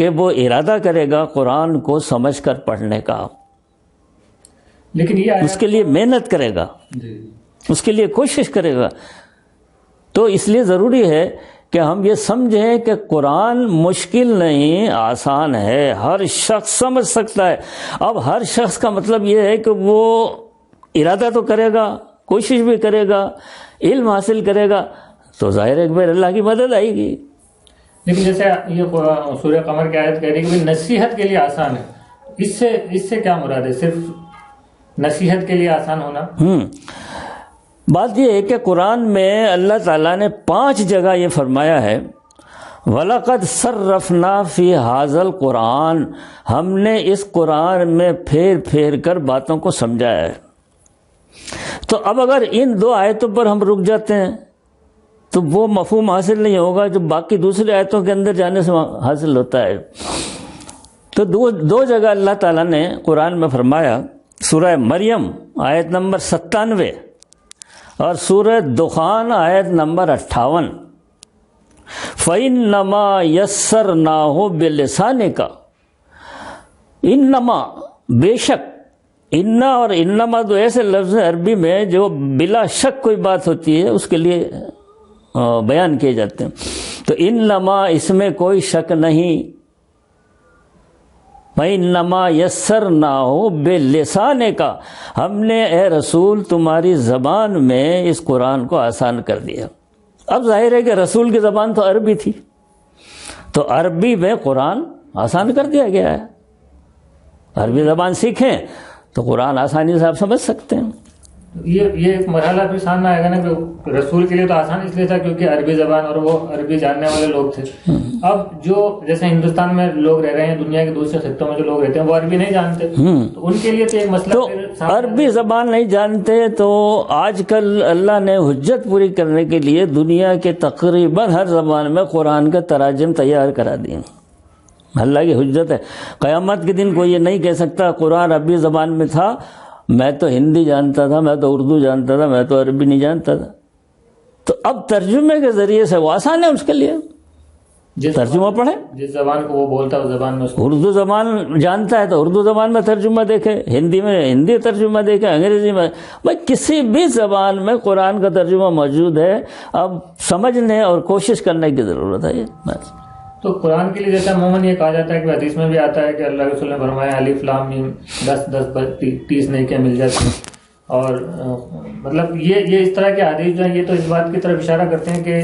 کہ وہ ارادہ کرے گا قرآن کو سمجھ کر پڑھنے کا، لیکن یہ اس کے لیے محنت کرے گا، اس کے لیے کوشش کرے گا. تو اس لیے ضروری ہے کہ ہم یہ سمجھیں کہ قرآن مشکل نہیں، آسان ہے، ہر شخص سمجھ سکتا ہے. اب ہر شخص کا مطلب یہ ہے کہ وہ ارادہ تو کرے گا، کوشش بھی کرے گا، علم حاصل کرے گا، تو ظاہر ہے کہ پھر اللہ کی مدد آئے گی. لیکن جیسے یہ سورہ قمر کی آیت کہہ رہی ہے کہ نصیحت کے لیے آسان ہے، اس سے کیا مراد ہے؟ صرف نصیحت کے لیے آسان ہونا؟ بات یہ ہے کہ قرآن میں اللہ تعالیٰ نے 5 جگہ یہ فرمایا ہے وَلَقَدْ صَرَّفْنَا فِي هَذَا الْقُرْآنِ، ہم نے اس قرآن میں پھیر پھیر کر باتوں کو سمجھایا ہے. تو اب اگر ان 2 آیتوں پر ہم رک جاتے ہیں تو وہ مفہوم حاصل نہیں ہوگا جو باقی دوسری آیتوں کے اندر جانے سے حاصل ہوتا ہے. تو دو جگہ اللہ تعالیٰ نے قرآن میں فرمایا، سورہ مریم آیت نمبر 97 اور سورہ دخان آیت نمبر 58، فَإِنَّمَا يَسَّرْنَاهُ بِلِسَانِكَ، انما، بے شک، انا اور انما دو ایسے لفظ ہیں عربی میں جو بلا شک کوئی بات ہوتی ہے اس کے لیے بیان کیے جاتے ہیں. تو انما اس میں کوئی شک نہیں، فَإِنَّمَا يَسَّرْنَاهُ بِلِسَانِكَ، ہم نے اے رسول تمہاری زبان میں اس قرآن کو آسان کر دیا. اب ظاہر ہے کہ رسول کی زبان تو عربی تھی، تو عربی میں قرآن آسان کر دیا گیا ہے. عربی زبان سیکھیں تو قرآن آسانی سے آپ سمجھ سکتے ہیں. یہ ایک مرحلہ پھر سامنے آئے گا نا کہ رسول کے لیے تو آسان اس لیے تھا کیونکہ عربی زبان اور وہ عربی جاننے والے لوگ تھے. اب جو جیسے ہندوستان میں لوگ رہ رہے ہیں، دنیا کے دوسرے خطوں میں جو لوگ رہتے ہیں وہ عربی نہیں جانتے، تو ان کے لیے تو ایک مسئلہ. تو عربی زبان نہیں جانتے تو آج کل اللہ نے حجت پوری کرنے کے لیے دنیا کے تقریباً ہر زبان میں قرآن کے تراجم تیار کرا دیے. اللہ کی حجت ہے. قیامت کے دن کوئی یہ نہیں کہہ سکتا قرآن عربی زبان میں تھا، میں تو ہندی جانتا تھا، میں تو اردو جانتا تھا، میں تو عربی نہیں جانتا تھا. تو اب ترجمے کے ذریعے سے وہ آسان ہے اس کے لیے، ترجمہ پڑھیں. جس زبان کو وہ بولتا ہے اس زبان میں اردو زبان جانتا ہے تو اردو زبان میں ترجمہ دیکھے، ہندی میں ہندی ترجمہ دیکھے، انگریزی میں، بھائی کسی بھی زبان میں قرآن کا ترجمہ موجود ہے. اب سمجھنے اور کوشش کرنے کی ضرورت ہے. بس تو قرآن کے لیے جیسا عموماً یہ کہا جاتا ہے کہ حدیث میں بھی آتا ہے کہ اللہ کے رسول نے فرمایا الف لام میم 10 نیکیاں مل جاتی ہیں. اور مطلب یہ اس طرح کے حدیث جو ہیں یہ تو اس بات کی طرف اشارہ کرتے ہیں کہ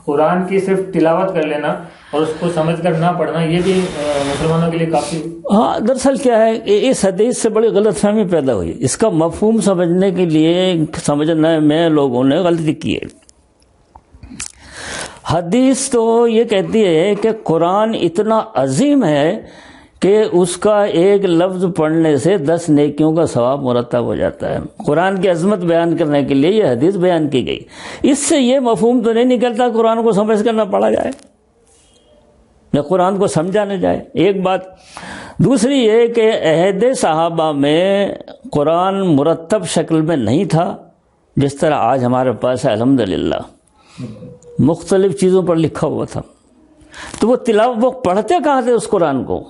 قرآن کی صرف تلاوت کر لینا اور اس کو سمجھ کر نہ پڑھنا یہ بھی مسلمانوں کے لیے کافی. ہاں، دراصل کیا ہے، اس حدیث سے بڑی غلط فہمی پیدا ہوئی. اس کا مفہوم سمجھنے کے لیے سمجھنے میں لوگوں نے غلطی کی ہے. حدیث تو یہ کہتی ہے کہ قرآن اتنا عظیم ہے کہ اس کا ایک لفظ پڑھنے سے 10 نیکیوں کا ثواب مرتب ہو جاتا ہے. قرآن کی عظمت بیان کرنے کے لیے یہ حدیث بیان کی گئی. اس سے یہ مفہوم تو نہیں نکلتا قرآن کو سمجھ کر نہ پڑھا جائے یا قرآن کو سمجھا نہ جائے، ایک بات. دوسری یہ کہ عہد صحابہ میں قرآن مرتب شکل میں نہیں تھا جس طرح آج ہمارے پاس ہے الحمدللہ، مختلف چیزوں پر لکھا ہوا تھا. تو وہ تلاوت، وہ پڑھتے کہاں تھے اس قرآن کو؟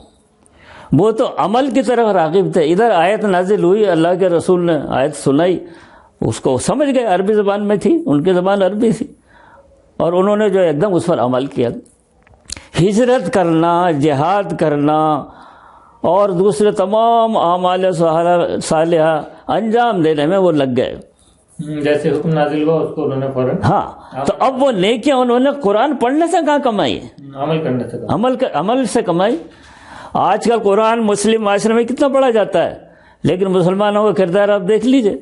وہ تو عمل کی طرف راغب تھے. ادھر آیت نازل ہوئی، اللہ کے رسول نے آیت سنائی، اس کو سمجھ گئے، عربی زبان میں تھی، ان کی زبان عربی تھی، اور انہوں نے جو ایک دم اس پر عمل کیا. ہجرت کرنا، جہاد کرنا اور دوسرے تمام اعمال صالحہ انجام دینے میں وہ لگ گئے. جیسے حکم نازل ہوا اس کو انہوں نے فوراً. ہاں، تو اب وہ نیکیاں انہوں نے قرآن پڑھنے سے کہاں کمائی؟ عمل کرنے سے، عمل سے کمائی. آج کل قرآن مسلم معاشرے میں کتنا پڑھا جاتا ہے، لیکن مسلمانوں کا کردار آپ دیکھ لیجئے،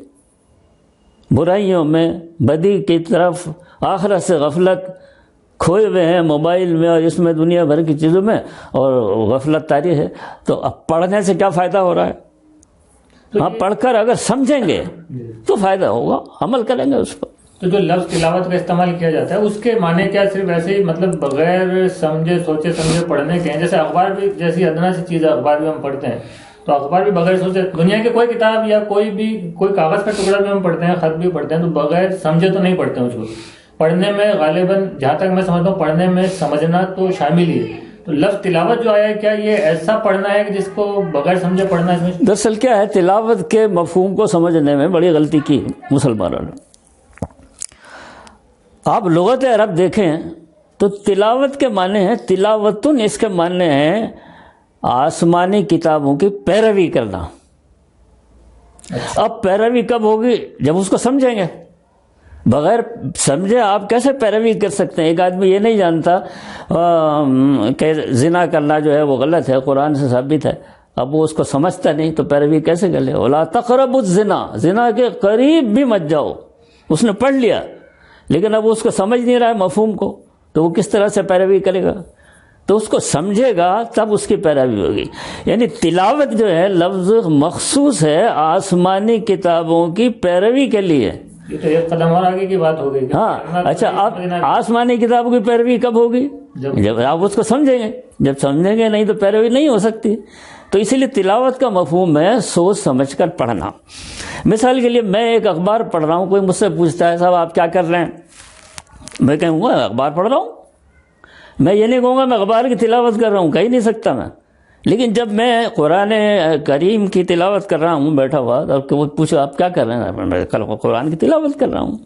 برائیوں میں، بدی کی طرف، آخرت سے غفلت، کھوئے ہوئے ہیں موبائل میں اور اس میں دنیا بھر کی چیزوں میں، اور غفلت طاری ہے. تو اب پڑھنے سے کیا فائدہ ہو رہا ہے؟ ہاں، پڑھ کر اگر سمجھیں گے تو فائدہ ہوگا، عمل کریں گے اس پر. تو جو لفظ تلاوت کا استعمال کیا جاتا ہے اس کے معنی کیا صرف ایسے ہی مطلب بغیر سمجھے سوچے سمجھے پڑھنے کے ہیں؟ جیسے اخبار بھی، جیسی ادنا سی چیز ہے، اخبار بھی ہم پڑھتے ہیں، تو اخبار بھی بغیر سوچے، دنیا کی کوئی کتاب یا کوئی کاغذ کا ٹکڑا بھی ہم پڑھتے ہیں، خط بھی پڑھتے ہیں، تو بغیر سمجھے تو نہیں پڑھتے ہیں اس کو. پڑھنے میں غالباً جہاں تک میں سمجھتا ہوں پڑھنے میں سمجھنا تو شامل ہی ہے. تو لفظ تلاوت جو آیا ہے کیا یہ ایسا پڑھنا ہے کہ جس کو بغیر سمجھے پڑھنا ہے؟ اس میں دراصل کیا ہے، تلاوت کے مفہوم کو سمجھنے میں بڑی غلطی کی مسلمانوں نے۔ آپ لغت عرب دیکھیں تو تلاوت کے معنی ہیں تلاوتن، اس کے معنی ہیں آسمانی کتابوں کی پیروی کرنا۔ اب پیروی کب ہوگی؟ جب اس کو سمجھیں گے۔ بغیر سمجھے آپ کیسے پیروی کر سکتے ہیں؟ ایک آدمی یہ نہیں جانتا کہ زنا کرنا جو ہے وہ غلط ہے، قرآن سے ثابت ہے، اب وہ اس کو سمجھتا نہیں تو پیروی کیسے کر لے؟ وَلَا تَقْرَبُوا الزِّنَا، زنا کے قریب بھی مت جاؤ۔ اس نے پڑھ لیا لیکن اب اس کو سمجھ نہیں رہا ہے مفہوم کو، تو وہ کس طرح سے پیروی کرے گا؟ تو اس کو سمجھے گا تب اس کی پیروی ہوگی۔ یعنی تلاوت جو ہے لفظ مخصوص ہے آسمانی کتابوں کی پیروی کے لیے۔ یہ تو ایک قدم اور آگے کی بات ہو گئی۔ ہاں اچھا، آپ آسمانی کتابوں کی پیروی کب ہوگی؟ جب آپ اس کو سمجھیں گے۔ جب سمجھیں گے نہیں تو پیروی نہیں ہو سکتی۔ تو اسی لیے تلاوت کا مفہوم ہے سوچ سمجھ کر پڑھنا۔ مثال کے لیے میں ایک اخبار پڑھ رہا ہوں، کوئی مجھ سے پوچھتا ہے صاحب آپ کیا کر رہے ہیں؟ میں کہوں گا اخبار پڑھ رہا ہوں۔ میں یہ نہیں کہوں گا میں اخبار کی تلاوت کر رہا ہوں، کہہ نہیں سکتا میں۔ لیکن جب میں قرآن کریم کی تلاوت کر رہا ہوں بیٹھا ہوا، تو وہ پوچھو آپ کیا کر رہے ہیں؟ میں قرآن کی تلاوت کر رہا ہوں۔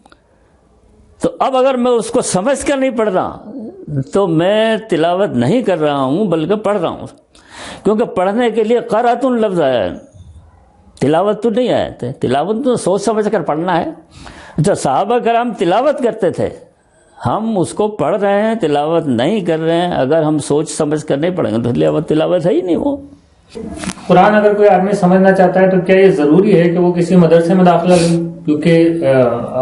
تو اب اگر میں اس کو سمجھ کر نہیں پڑھ رہا تو میں تلاوت نہیں کر رہا ہوں بلکہ پڑھ رہا ہوں، کیونکہ پڑھنے کے لیے قرأتن لفظ آیا ہے، تلاوت تو نہیں آیا تھا۔ تلاوت تو سوچ سمجھ کر پڑھنا ہے۔ اچھا، صحابہ کرام تلاوت کرتے تھے، ہم اس کو پڑھ رہے ہیں، تلاوت نہیں کر رہے ہیں۔ اگر ہم سوچ سمجھ کر نہیں پڑھیں گے تو تلاوت ہے ہی نہیں۔ وہ قرآن اگر کوئی آدمی سمجھنا چاہتا ہے تو کیا یہ ضروری ہے کہ وہ کسی مدرسے میں داخلہ لے؟ کیونکہ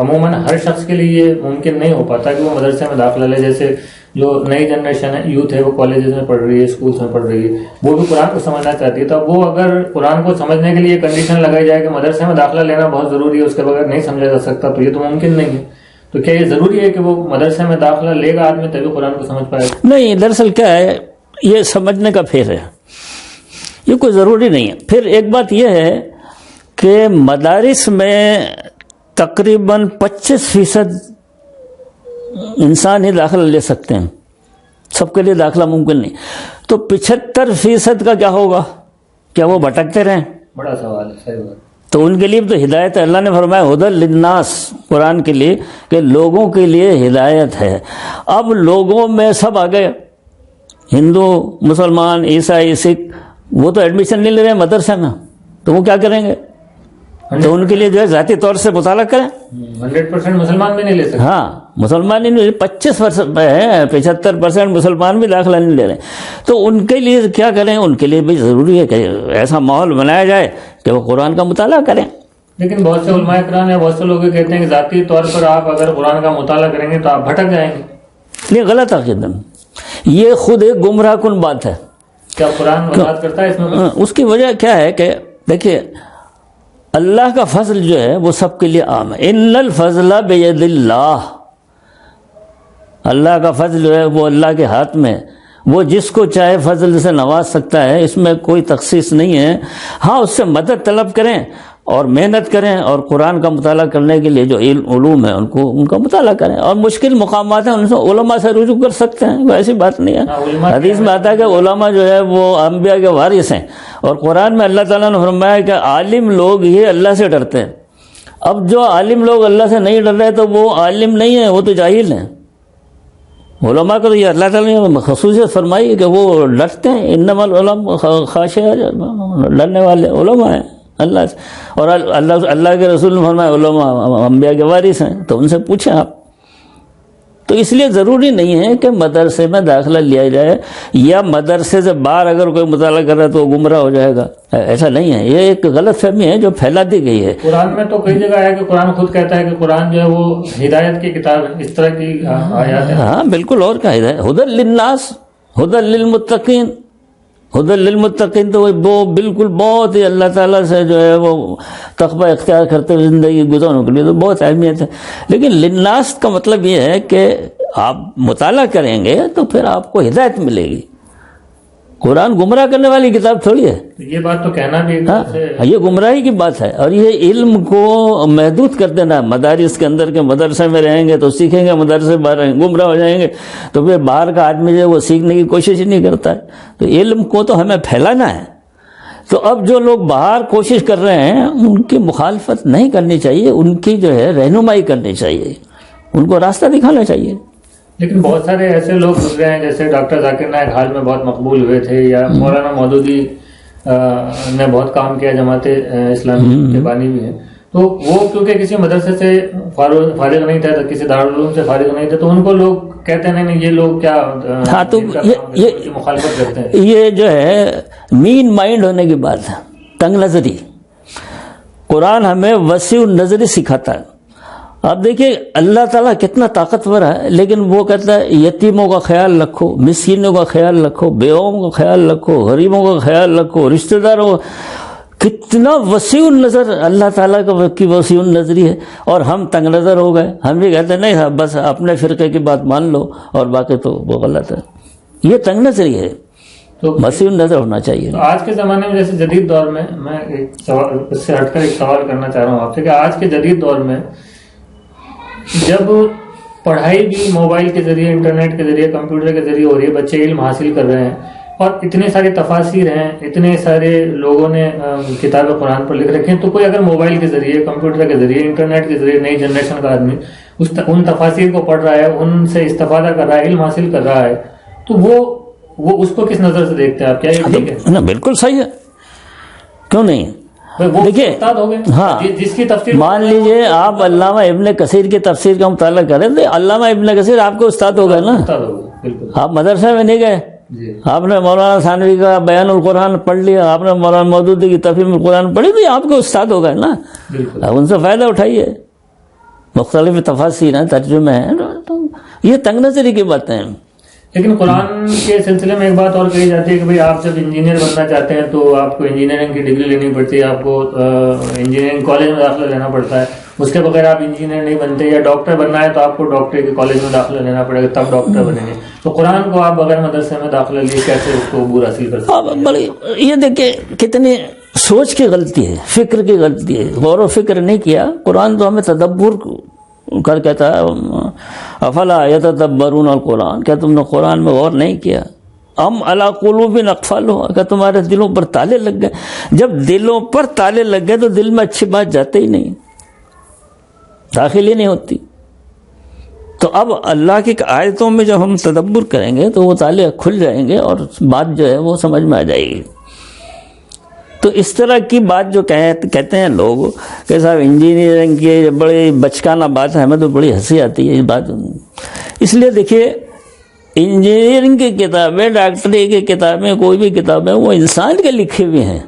عموماً ہر شخص کے لیے یہ ممکن نہیں ہو پاتا کہ وہ مدرسے میں داخلہ لے۔ جیسے جو نئی جنریشن ہے، یوتھ ہے، وہ کالجز میں پڑھ رہی ہے، اسکولس میں پڑھ رہی ہے، وہ بھی قرآن کو سمجھنا چاہتی ہے۔ تو وہ اگر قرآن کو سمجھنے کے لیے کنڈیشن لگائی جائے کہ مدرسے میں داخلہ لینا بہت ضروری ہے، اس کے بغیر نہیں سمجھا جا سکتا، تو یہ تو ممکن نہیں ہے۔ تو کیا یہ ضروری ہے کہ وہ مدرسے میں داخلہ لے گا آدمی تبھی قرآن کو سمجھ پائے گا؟ نہیں، دراصل کیا ہے، یہ سمجھنے کا پھر ہے، یہ کوئی ضروری نہیں ہے۔ پھر ایک بات یہ ہے کہ مدارس میں تقریباً 25% انسان ہی داخلہ لے سکتے ہیں، سب کے لیے داخلہ ممکن نہیں۔ تو 75% کا کیا ہوگا؟ کیا وہ بھٹکتے رہیں؟ بڑا سوال ہے، صحیح بات۔ تو ان کے لیے تو ہدایت ہے۔ اللہ نے فرمایا ہدی للناس، قرآن کے لیے کہ لوگوں کے لیے ہدایت ہے۔ اب لوگوں میں سب آ گئے، ہندو، مسلمان، عیسائی، سکھ، وہ تو ایڈمیشن نہیں لے رہے مدرسے میں، تو وہ کیا کریں گے؟ تو ان کے لیے جو ہے ذاتی طور سے مطالعہ کریں۔ 100% مسلمان بھی نہیں لے سکتے۔ ہاں، مسلمان ہی نہیں، 25% ہے، 75% مسلمان بھی داخلہ نہیں لے رہے۔ تو ان کے لیے کیا کریں؟ ان کے لیے بھی ضروری ہے کہ ایسا ماحول بنایا جائے کہ وہ قرآن کا مطالعہ کریں۔ لیکن بہت سے علماء کرام یا بہت سے لوگ کہتے ہیں کہ ذاتی طور پر آپ اگر قرآن کا مطالعہ کریں گے تو آپ بھٹک جائیں گے۔ یہ غلط عقیدہ، یہ خود ایک گمراہ کن بات ہے۔ کیا قرآن وضاحت کرتا ہے اس میں؟ اس کی وجہ کیا ہے کہ دیکھیے، اللہ کا فضل جو ہے وہ سب کے لیے عام ہے۔ ان الفضل بید اللہ، اللہ کا فضل جو ہے وہ اللہ کے ہاتھ میں، وہ جس کو چاہے فضل سے نواز سکتا ہے، اس میں کوئی تخصیص نہیں ہے۔ ہاں، اس سے مدد طلب کریں اور محنت کریں، اور قرآن کا مطالعہ کرنے کے لیے جو علوم ہے ان کا مطالعہ کریں، اور مشکل مقامات ہیں ان سے علماء سے رجوع کر سکتے ہیں، کوئی ایسی بات نہیں ہے۔ حدیث میں آتا ہے کہ علماء جو ہے وہ انبیاء کے وارث ہیں، اور قرآن میں اللہ تعالیٰ نے فرمایا کہ عالم لوگ ہی اللہ سے ڈرتے ہیں۔ اب جو عالم لوگ اللہ سے نہیں ڈر رہے تو وہ عالم نہیں ہیں، وہ تو جاہل ہیں۔ علماء کو تو یہ اللہ تعالیٰ نے خصوصیت فرمائی ہے کہ وہ ڈرتے ہیں، انما العلماء خاشعون، ڈرنے والے علماء ہیں اللہ سے۔ اور اللہ کے رسول نے فرمایا علماء انبیاء کے وارث ہیں، تو ان سے پوچھیں آپ۔ تو اس لیے ضروری نہیں ہے کہ مدرسے میں داخلہ لیا جائے، یا مدرسے سے باہر اگر کوئی مطالعہ کر رہا ہے تو وہ گمراہ ہو جائے گا، ایسا نہیں ہے۔ یہ ایک غلط فہمی ہے جو پھیلا دی گئی ہے۔ قرآن میں تو کئی جگہ ہے کہ قرآن خود کہتا ہے کہ قرآن جو ہے وہ ہدایت کی کتاب ہے، اس طرح کی آیات ہیں۔ ہاں بالکل، اور کیا ہدایت، ہدی للناس، ہدی للمتقین۔ ہدی للمتقین تو وہ بالکل بہت ہی اللہ تعالیٰ سے جو ہے وہ تقوی اختیار کرتے ہوئے زندگی گزارنے کے لیے تو بہت اہمیت ہے۔ لیکن للناس کا مطلب یہ ہے کہ آپ مطالعہ کریں گے تو پھر آپ کو ہدایت ملے گی، قرآن گمراہ کرنے والی کتاب تھوڑی ہے. یہ بات تو کہنا بھی ہاں یہ گمراہی کی بات ہے. اور یہ علم کو محدود کر دینا. مدارس کے اندر کے مدرسے میں رہیں گے تو سیکھیں گے, مدرسے باہر رہیں گے گمراہ ہو جائیں گے, تو پھر باہر کا آدمی جو ہے وہ سیکھنے کی کوشش ہی نہیں کرتا ہے. تو علم کو تو ہمیں پھیلانا ہے. تو اب جو لوگ باہر کوشش کر رہے ہیں ان کی مخالفت نہیں کرنی چاہیے, ان کی جو ہے رہنمائی کرنی چاہیے, ان کو راستہ دکھانا چاہیے. لیکن بہت سارے ایسے لوگ گزرے ہیں جیسے ڈاکٹر ذاکر نائک حال میں بہت مقبول ہوئے تھے, یا مولانا مودودی نے بہت کام کیا, جماعت اسلامی کے بانی بھی ہیں. تو وہ کیونکہ کسی مدرسے سے فارغ نہیں تھے, کسی دارالعلوم سے فارغ نہیں تھے, تو ان کو لوگ کہتے ہیں نہیں یہ لوگ کیا مخالفت کرتے ہیں. یہ جو ہے مین مائنڈ ہونے کی بات ہے, تنگ نظری. قرآن ہمیں وسیع النظری سکھاتا ہے. اب دیکھیے اللہ تعالیٰ کتنا طاقتور ہے, لیکن وہ کہتا ہے یتیموں کا خیال رکھو, مسکینوں کا خیال رکھو, بیواؤں کا خیال رکھو, غریبوں کا خیال رکھو, رشتہ داروں کا. کتنا وسیع النظر اللہ تعالیٰ کی وسیع النظری ہے. اور ہم تنگ نظر ہو گئے, ہم بھی کہتے ہیں نہیں صاحب بس اپنے فرقے کی بات مان لو اور باقی تو وہ غلط ہے. یہ تنگ نظری ہے, تو وسیع النظر ہونا چاہیے. تو آج کے زمانے میں جیسے جدید دور میں ایک سوال اس سے ہٹ کر ایک سوال کرنا چاہ رہا ہوں آپ سے, کہ آج کے جدید دور میں جب پڑھائی بھی موبائل کے ذریعے, انٹرنیٹ کے ذریعے, کمپیوٹر کے ذریعے ہو رہی ہے, بچے علم حاصل کر رہے ہیں, اور اتنے سارے تفاسیر ہیں, اتنے سارے لوگوں نے کتاب قرآن پر لکھ رکھے ہیں, تو کوئی اگر موبائل کے ذریعے, کمپیوٹر کے ذریعے, انٹرنیٹ کے ذریعے نئی جنریشن کا آدمی ان تفاسیر کو پڑھ رہا ہے, ان سے استفادہ کر رہا ہے, علم حاصل کر رہا ہے, تو وہ اس کو کس نظر سے دیکھتے ہیں آپ؟ کیا یہ ٹھیک ہے؟ بالکل صحیح ہے, کیوں نہیں. دیکھیے ہاں, جس کی تفسیر مان لیجئے آپ علامہ ابن کثیر کی تفسیر کا مطالعہ کریں تو علامہ ابن کثیر آپ کے استاد ہو گئے نا. آپ مدرسے میں نہیں گئے, آپ نے مولانا ثانوی کا بیان القرآن پڑھ لیا, آپ نے مولانا مودودی کی تفہیم القرآن پڑھی, تو آپ کے استاد ہو گئے نا. آپ ان سے فائدہ اٹھائیے. مختلف تفاسیر ہیں, ترجمے ہیں, یہ تنگ نظری کی باتیں ہیں. لیکن قرآن کے سلسلے میں ایک بات اور کہی جاتی ہے کہ بھئی آپ جب انجینئر بننا چاہتے ہیں تو آپ کو انجینئرنگ کی ڈگری لینی پڑتی ہے, آپ کو انجینئرنگ کالج میں داخلہ لینا پڑتا ہے, اس کے بغیر آپ انجینئر نہیں بنتے. یا ڈاکٹر بننا ہے تو آپ کو ڈاکٹری کے کالج میں داخلہ لینا پڑے گا, تب ڈاکٹر بنیں گے. تو قرآن کو آپ بغیر مدرسے میں داخلہ لیے کیسے اس کو عبور حاصل کر سکتے ہیں؟ یہ دیکھیں کتنی سوچ کی غلطی ہے, فکر کی غلطی ہے. غور و فکر نہیں کیا. قرآن تو ہمیں تدبر کر کہتا ہے افلا یتدبرون القرآن, کیا تم نے قرآن میں غور نہیں کیا؟ ام علی قلوب اقفالها, کہ تمہارے دلوں پر تالے لگ گئے. جب دلوں پر تالے لگ گئے تو دل میں اچھی بات جاتے ہی نہیں, داخل ہی نہیں ہوتی. تو اب اللہ کی آیتوں میں جب ہم تدبر کریں گے تو وہ تالے کھل جائیں گے اور بات جو ہے وہ سمجھ میں آ جائے گی. تو اس طرح کی بات جو کہتے ہیں لوگ کہ صاحب انجینئرنگ کی بڑی بچکانہ بات ہے, ہمیں تو بڑی ہنسی آتی ہے یہ بات. اس لیے دیکھیے انجینئرنگ کی کتابیں, ڈاکٹری کی کتابیں, کوئی بھی کتابیں وہ انسان کے لکھے ہوئے ہیں,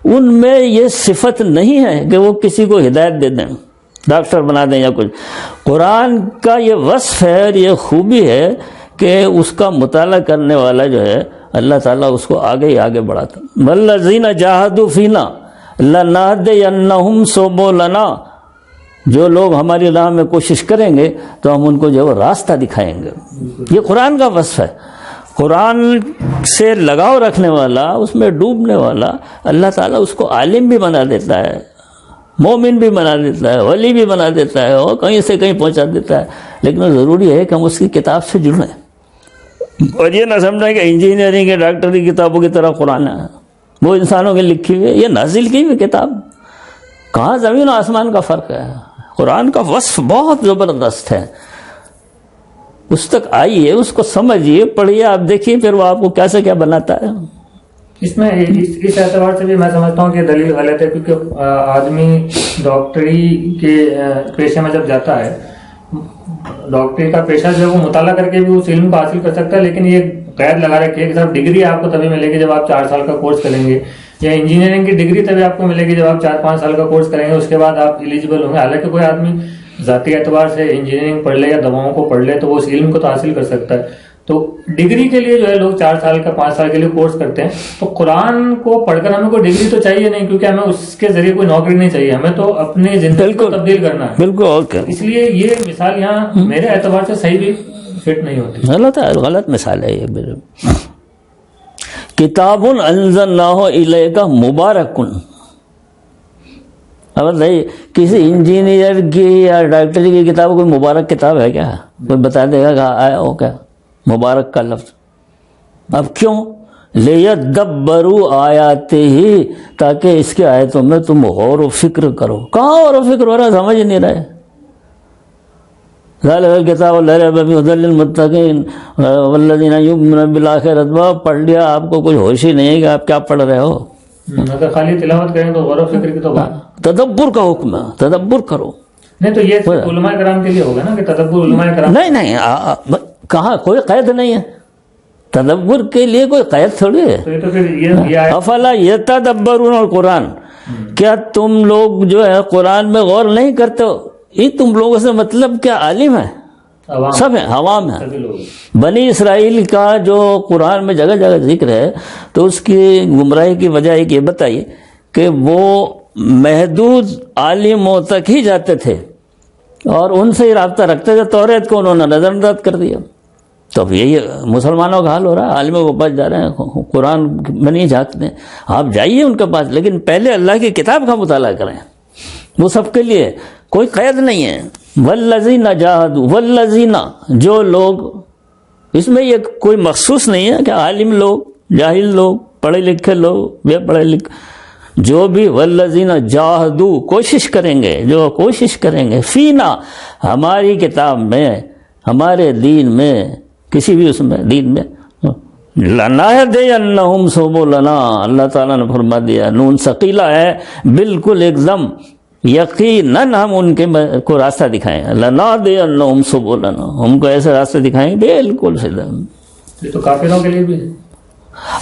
ان میں یہ صفت نہیں ہے کہ وہ کسی کو ہدایت دے دیں, ڈاکٹر بنا دیں یا کچھ. قرآن کا یہ وصف ہے اور یہ خوبی ہے کہ اس کا مطالعہ کرنے والا جو ہے اللہ تعالیٰ اس کو آگے ہی آگے بڑھاتا. والذین جاہدوا فینا لنہدینہم سبلنا, جو لوگ ہماری راہ میں کوشش کریں گے تو ہم ان کو جو راستہ دکھائیں گے. یہ قرآن کا وصف ہے. قرآن سے لگاؤ رکھنے والا, اس میں ڈوبنے والا, اللہ تعالیٰ اس کو عالم بھی بنا دیتا ہے, مومن بھی بنا دیتا ہے, ولی بھی بنا دیتا ہے, اور کہیں سے کہیں پہنچا دیتا ہے. لیکن ضروری ہے کہ ہم اس کی کتاب سے جڑیں اور یہ نہ سمجھیں کہ انجینئرنگ کے ڈاکٹری کتابوں کی طرح قرآن ہے, وہ انسانوں کے لکھی ہوئی ہے, یہ نازل کی ہوئی کتاب. کہاں زمین و آسمان کا فرق ہے. قرآن کا وصف بہت زبردست ہے, اس تک آئیے, اس کو سمجھیے, پڑھیے, آپ دیکھیے پھر وہ آپ کو کیسے کیا بناتا ہے. اس میں اس اعتبار سے بھی میں سمجھتا ہوں کہ دلیل غلط ہے, کیونکہ آدمی ڈاکٹری کے پیشے میں جب جاتا ہے, ڈاکٹری کا پیشہ جو ہے وہ مطالعہ کر کے بھی اس علم کو حاصل کر سکتا ہے, لیکن یہ قید لگا رکھی ہے کہ صرف ڈگری آپ کو تبھی ملے گی جب آپ 4 سال کا کورس کریں گے, یا انجینئرنگ کی ڈگری تبھی آپ کو ملے گی جب آپ 4-5 سال کا کورس کریں گے, اس کے بعد آپ ایلیجیبل ہوں گے. حالانکہ کوئی آدمی ذاتی اعتبار سے انجینئرنگ پڑھ لے یا دواؤں کو پڑھ لے تو وہ اس علم کو تو حاصل کر سکتا ہے. تو ڈگری کے لیے جو ہے لوگ 4 سال کا 5 سال کے لیے کورس کرتے ہیں. تو قرآن کو پڑھ کر ہمیں کوئی ڈگری تو چاہیے نہیں, کیونکہ ہمیں اس کے ذریعے کوئی نوکری نہیں چاہیے, ہمیں تو اپنی زندگی کو تبدیل کرنا ہے. بالکل. اس لیے یہ مثال یہاں میرے اعتبار سے صحیح بھی فٹ نہیں ہوتی, غلط مثال ہے یہ. کتاب انزلناہ الیک مبارکن. اب نہیں کسی انجینئر کی یا ڈاکٹر کی کتاب کوئی مبارک کتاب ہے کیا؟ کوئی بتا دے گا کہ آیا ہو کیا مبارک کا لفظ؟ اب کیوں؟ لیدبروا آیاتہ، تاکہ اس کے آیتوں میں تم غور و فکر کرو. کہاں غور و فکر ہو رہا سمجھ نہیں رہے. ذالک الکتاب لا ریب فیہ ھدی للمتقین والذین یؤمنون بالآخرۃ. پڑھ لیا، آپ کو کچھ ہوش ہی نہیں ہے کہ آپ کیا پڑھ رہے ہو. اگر خالی تلاوت کریں تو غور و فکر کی تو بات. تدبر کا حکم ہے، تدبر کرو. نہیں تو یہ صرف علماء کرام کے لیے ہوگا نا کہ تدبر علماء کرام. نہیں کہاں کوئی قید نہیں ہے. تدبر کے لیے کوئی قید تھوڑی ہے. تو پھر یہ افلا یتدبرون القرآن، کیا تم لوگ جو ہے قرآن میں غور نہیں کرتے ہو؟ یہ تم لوگوں سے مطلب کیا عالم ہے؟ سب ہیں، عوام ہیں. بنی اسرائیل کا جو قرآن میں جگہ جگہ ذکر ہے تو اس کی گمراہی کی وجہ ایک یہ بتائیے کہ وہ محدود عالموں تک ہی جاتے تھے اور ان سے ہی رابطہ رکھتے تھے. توریت کو انہوں نے نظر انداز کر دیا. تو اب یہی مسلمانوں کا حال ہو رہا ہے. عالموں کے پاس جا رہے ہیں، قرآن میں نہیں جھانکتے ہیں. آپ جائیے ان کے پاس، لیکن پہلے اللہ کی کتاب کا مطالعہ کریں. وہ سب کے لیے کوئی قید نہیں ہے. والذین جاہدوا، والذین جو لوگ، اس میں یہ کوئی مخصوص نہیں ہے کہ عالم لوگ، جاہل لوگ، پڑھے لکھے لوگ، بے پڑھے لکھے، جو بھی والذین جاہدوا کوشش کریں گے، جو کوشش کریں گے، فینا ہماری کتاب میں، ہمارے دین میں، کسی بھی اس میں دین میں، لنہدینہم سبلنا. اللہ تعالیٰ نے فرما دیا، نون ثقیلہ ہے، بالکل ایک دم یقیناً ہم ان کے کو راستہ دکھائیں گے. لنہدینہم سبلنا، ہم کو ایسے راستے دکھائیں گے بالکل سیدھا. یہ تو کافروں کے لیے بھی ہے.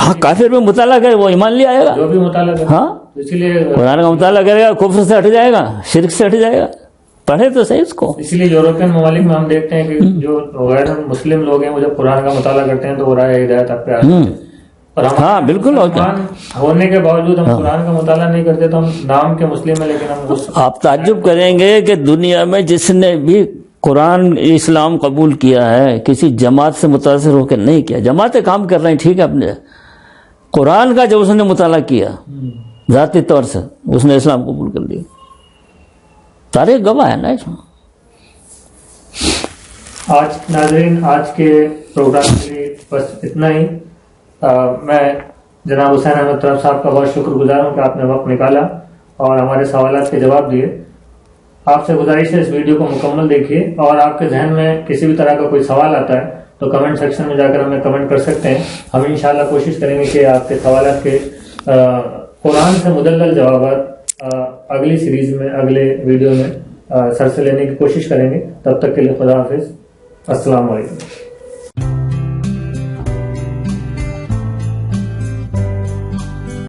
ہاں کافر بھی مطالعہ کرے وہ ایمان لے آئے گا. جو بھی مطالعہ کرے، ہاں اسی لیے قرآن کا مطالعہ کرے گا، کفر سے ہٹ جائے گا، شرک سے ہٹ جائے گا. پڑھے تو صحیح اس کو. اسی لیے یورپین ممالک میں ہم دیکھتے ہیں کہ جو غیر مسلم لوگ ہیں وہ جب قرآن کا مطالعہ کرتے ہیں تو وہ رائے ہدایت آپ پہ آتے ہیں. اور ہم ہاں بالکل. مسلمان ہونے کے باوجود ہم قرآن کا مطالعہ نہیں کرتے تو ہم نام کے مسلم ہیں لیکن ہم آپ تعجب کریں گے کہ دنیا میں جس نے بھی قرآن اسلام قبول کیا ہے کسی جماعت سے متاثر ہو کے نہیں کیا. جماعتیں کام کر رہی ہیں ٹھیک ہے، اپنے قرآن کا جب اس نے مطالعہ کیا ذاتی طور سے اس نے اسلام قبول کر لیا. سارے گواہ ہے نا اس میں. آج ناظرین آج کے پروگرام کے لیے بس اتنا ہی. میں جناب حسین احمد طرف صاحب کا بہت شکر گزار ہوں کہ آپ نے وقت نکالا اور ہمارے سوالات کے جواب دیے. آپ سے گزارش ہے اس ویڈیو کو مکمل دیکھیے، اور آپ کے ذہن میں کسی بھی طرح کا کوئی سوال آتا ہے تو کمنٹ سیکشن میں جا کر ہمیں کمنٹ کر سکتے ہیں. ہم انشاءاللہ کوشش کریں گے کہ آپ کے سوالات کے قرآن سے مدلل جوابات اگلی سیریز میں، اگلے ویڈیو میں سر سے لینے کی کوشش کریں گے. تب تک کے لیے خدا حافظ. السلام علیکم.